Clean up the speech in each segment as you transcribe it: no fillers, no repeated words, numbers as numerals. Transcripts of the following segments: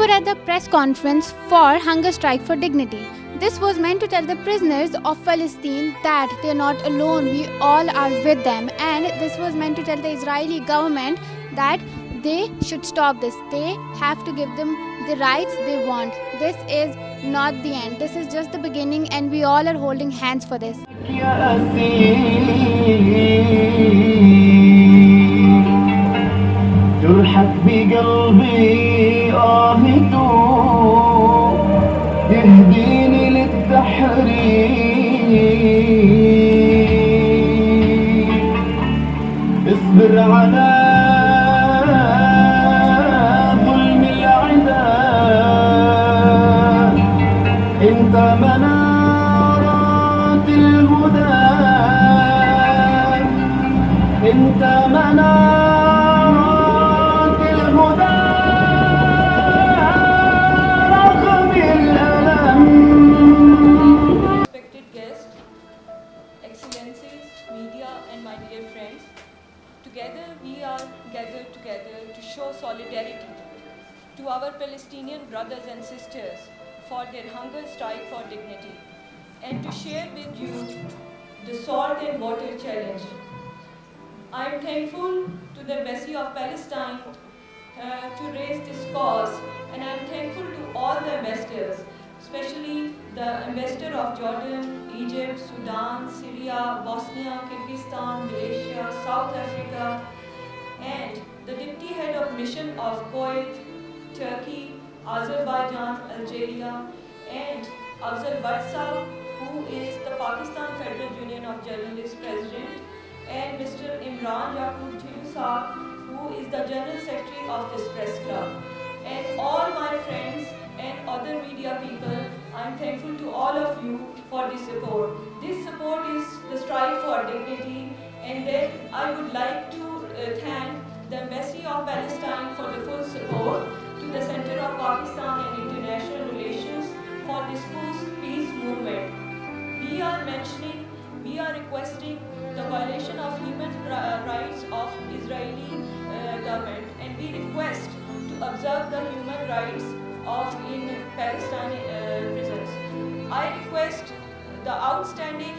were at the press conference for Hunger Strike for Dignity. This was meant to tell the prisoners of Palestine that they are not alone, we all are with them, and this was meant to tell the Israeli government that they should stop this. They have to give them the rights they want. This is not the end. This is just the beginning, and we all are holding hands for this. جرحك بقلبي آهته يهديني للتحرير اصبر على ظلم العداء انت منارات الهدى انت منارات الهدى رغم الألم. Respected guests, excellencies, media and my dear friends, together we are gathered together to show solidarity to our Palestinian brothers and sisters for their hunger strike for dignity and to share with you the salt and water challenge. I am thankful to the Embassy of Palestine to raise this cause, and I am thankful to all the ambassadors, especially the Ambassador of Jordan, Egypt, Sudan, Syria, Bosnia, Kyrgyzstan, Malaysia, South Africa, and the Deputy Head of Mission of Kuwait, Turkey, Azerbaijan, Algeria, and Afzal Batsa, who is the Pakistan Federal Union of Journalists President, and Mr. Imran Yaqub Jilsa, who is the General Secretary of this press club. And all my friends and other media people, I am thankful to all of you for this support. This support is the strike for dignity, and then I would like to thank the Embassy of Palestine for the full support, to the Center of Pakistan and International Relations for this peace movement. We are requesting the violation of human rights of Israeli government, and we request to observe the human rights in Palestine prisons. I request the outstanding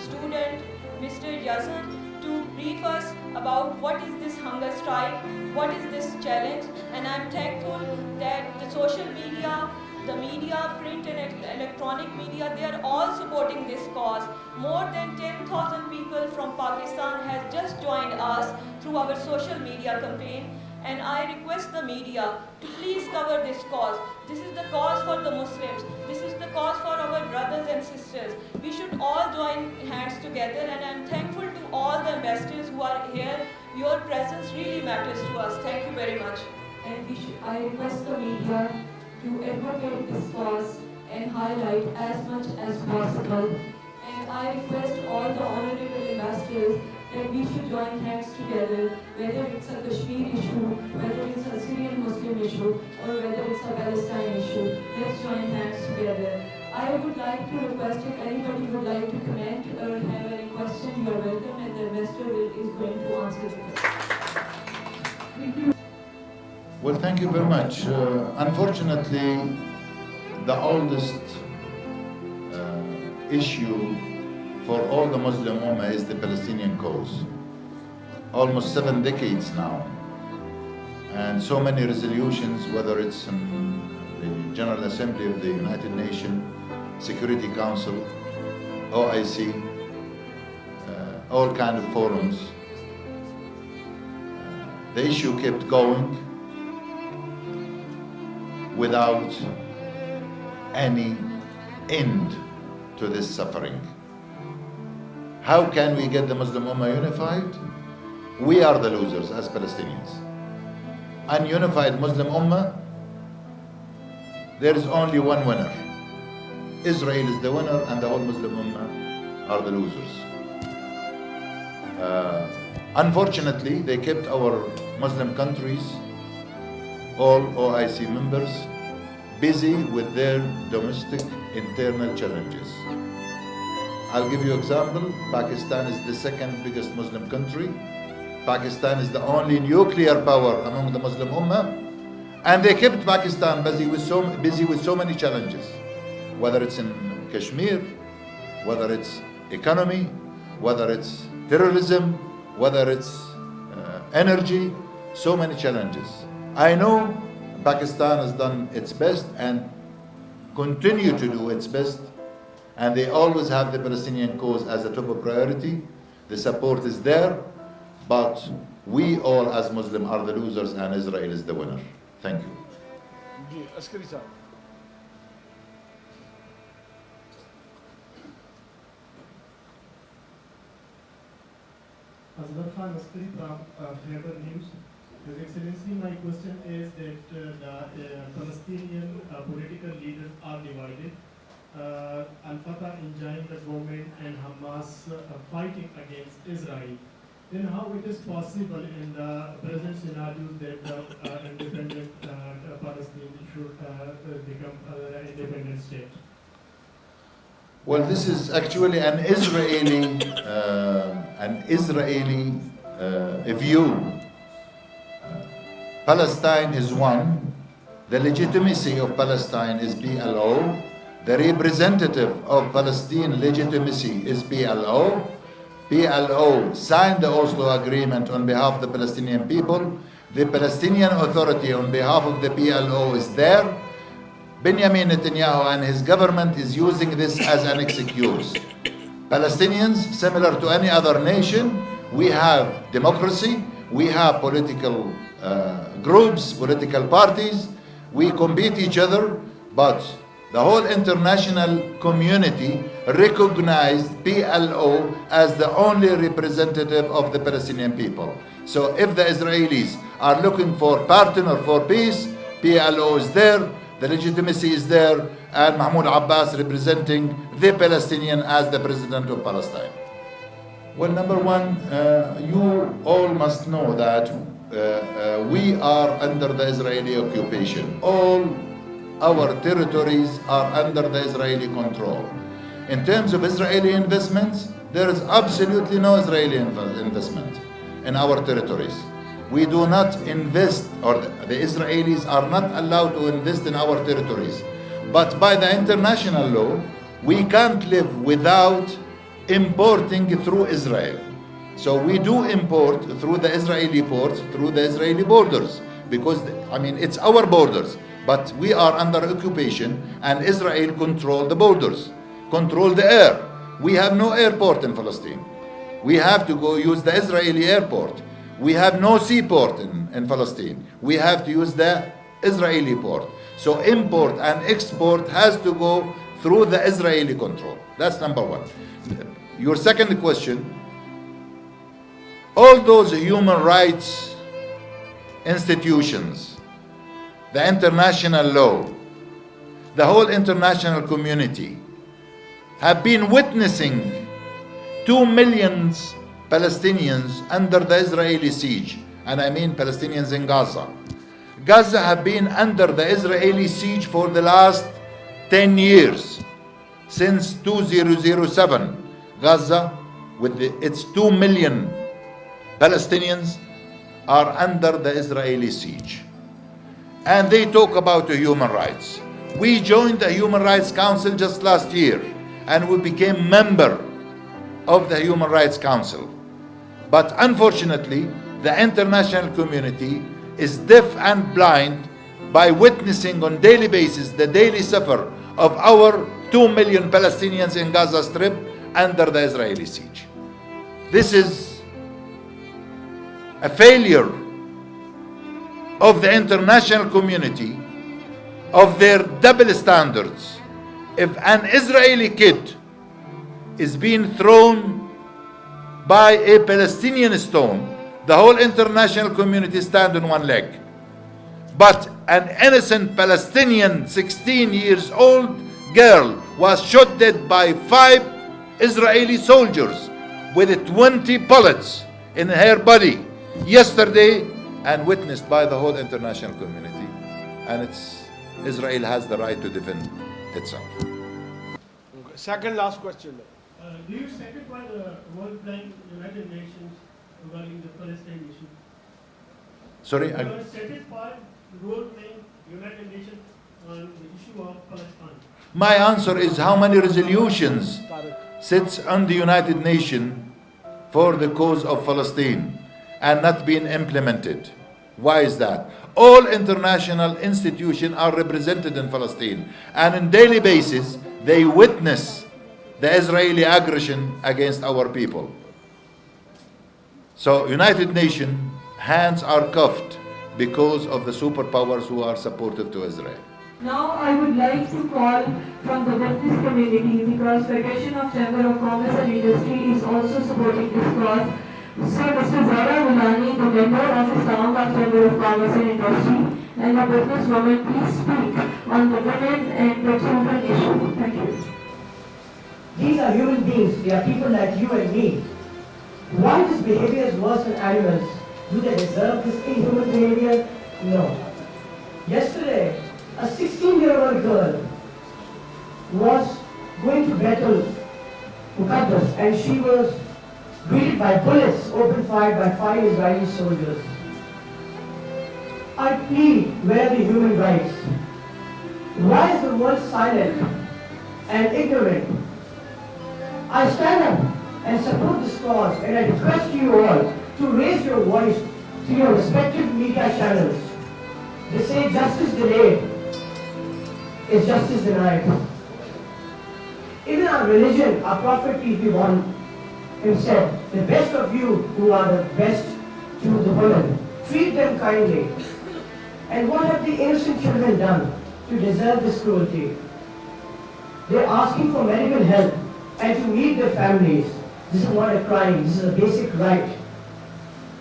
student, Mr. Yazan, to brief us about what is this hunger strike, what is this challenge, and I am thankful that the social media, the media, print and electronic media, they are all supporting this cause. More than 10,000 people from Pakistan has just joined us through our social media campaign, and I request the media to please cover this cause. This is the cause for the Muslims. This is the cause for our brothers and sisters. We should all join hands together, and I am thankful to all the ambassadors who are here. Your presence really matters to us. Thank you very much. And I request the media to advocate this cause and highlight as much as possible. And I request all the honorable ambassadors that we should join hands together, whether it's a Kashmir issue, whether it's a Syrian Muslim issue, or whether it's a Palestine issue. Let's join hands together. I would like to request if anybody would like to comment or have any question, you are welcome, and the ambassador is going to answer them. Well, thank you very much. Unfortunately, the oldest issue for all the Muslim Ummah is the Palestinian cause. Almost 7 decades now. And so many resolutions, whether it's in the General Assembly of the United Nations, Security Council, OIC, all kind of forums. The issue kept going without any end to this suffering. How can we get the Muslim Ummah unified? We are the losers as Palestinians. Ununified Muslim Ummah, there is only one winner. Israel is the winner and the whole Muslim Ummah are the losers. Unfortunately, they kept our Muslim countries, all OIC members, busy with their domestic internal challenges. I'll give you an example. Pakistan is the second biggest Muslim country. Pakistan is the only nuclear power among the Muslim Ummah, And they kept Pakistan busy with so many challenges, whether it's in Kashmir, whether it's economy, whether it's terrorism, whether it's energy, so many challenges. I know Pakistan has done its best and continue to do its best, and they always have the Palestinian cause as a top priority. The support is there, but we all as Muslims are the losers and Israel is the winner. Thank you. जी अस्करी साहब Azhar Khan Askari from Khyber News. His Excellency, my question is that the Palestinian political leaders are divided. Al-Fatah enjoying the government and Hamas fighting against Israel. Then how it is possible in the present scenario that the independent Palestine should become an independent state? Well, this is actually an Israeli view. Palestine is one. The legitimacy of Palestine is PLO. The representative of Palestine legitimacy is PLO. PLO signed the Oslo Agreement on behalf of the Palestinian people. The Palestinian Authority on behalf of the PLO is there. Benjamin Netanyahu and his government is using this as an excuse. Palestinians, similar to any other nation, we have democracy, we have political groups, political parties, we compete each other, but the whole international community recognized PLO as the only representative of the Palestinian people. So if the Israelis are looking for partner for peace, PLO is there, the legitimacy is there, and Mahmoud Abbas representing the Palestinian as the president of Palestine. Well, number one, you all must know that we are under the Israeli occupation. All our territories are under the Israeli control. In terms of Israeli investments, there is absolutely no Israeli investment in our territories. We do not invest, or the Israelis are not allowed to invest in our territories. But by the international law, we can't live without importing through Israel. So we do import through the Israeli ports, through the Israeli borders, because, it's our borders. But we are under occupation, and Israel control the borders, control the air. We have no airport in Palestine. We have to go use the Israeli airport. We have no seaport in Palestine. We have to use the Israeli port. So import and export has to go through the Israeli control. That's number one. Your second question, all those human rights institutions, the international law, the whole international community have been witnessing 2 million Palestinians under the Israeli siege, and I mean Palestinians in Gaza. Gaza have been under the Israeli siege for the last 10 years, since 2007. Gaza, with its 2 million Palestinians, are under the Israeli siege. And they talk about the human rights. We joined the Human Rights Council just last year, and we became member of the Human Rights Council. But unfortunately, the international community is deaf and blind by witnessing on daily basis the daily suffer of our 2 million Palestinians in Gaza Strip under the Israeli siege. This is a failure of the international community, of their double standards. If an Israeli kid is being thrown by a Palestinian stone, the whole international community stand on one leg. But an innocent Palestinian 16 years old girl was shot dead by 5 Israeli soldiers with 20 bullets in her body yesterday, and witnessed by the whole international community. And Israel has the right to defend itself. Second last question. Do you satisfy the World Bank, United Nations regarding the Palestine issue? Sorry, You are satisfied role playing United Nations on the issue of Palestine? My answer is how many resolutions sits on the United Nations for the cause of Palestine and not being implemented. Why is that? All international institutions are represented in Palestine, and on daily basis they witness the Israeli aggression against our people. So United Nations hands are cuffed because of the superpowers who are supportive to Israel. Now I would like to call from the business community, because Federation of Chamber of Commerce and Industry is also supporting this cause. So Mr. Zara Mulani, the member of Islamabad Chamber of Commerce and Industry, and the businesswoman, please speak on the women and the children issue. Thank you. These are human beings. They are people like you and me. Why this behavior is worse than animals? Do they deserve this inhuman behavior? No. Yesterday, a 16-year-old girl was going to battle Muqaddas, and she was greeted by bullets open fired by 5 Israeli soldiers. I plead, where are the human rights? Why is the world silent and ignorant? I stand up and support this cause, and I request you all to raise your voice to your respective media channels. They say justice delayed is justice denied. Even our religion, our prophet, peace be upon him, said, the best of you who are the best to the women, treat them kindly. And what have the innocent children done to deserve this cruelty? They're asking for medical help and to meet their families. This is not a crime, this is a basic right.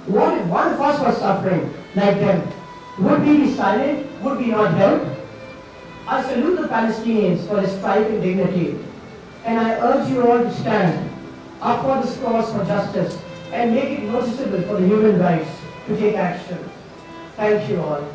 What if one of us was suffering like them? Would we be silent? Would we not help? I salute the Palestinians for their strife and dignity, and I urge you all to stand up for this cause for justice and make it noticeable for the human rights to take action. Thank you all.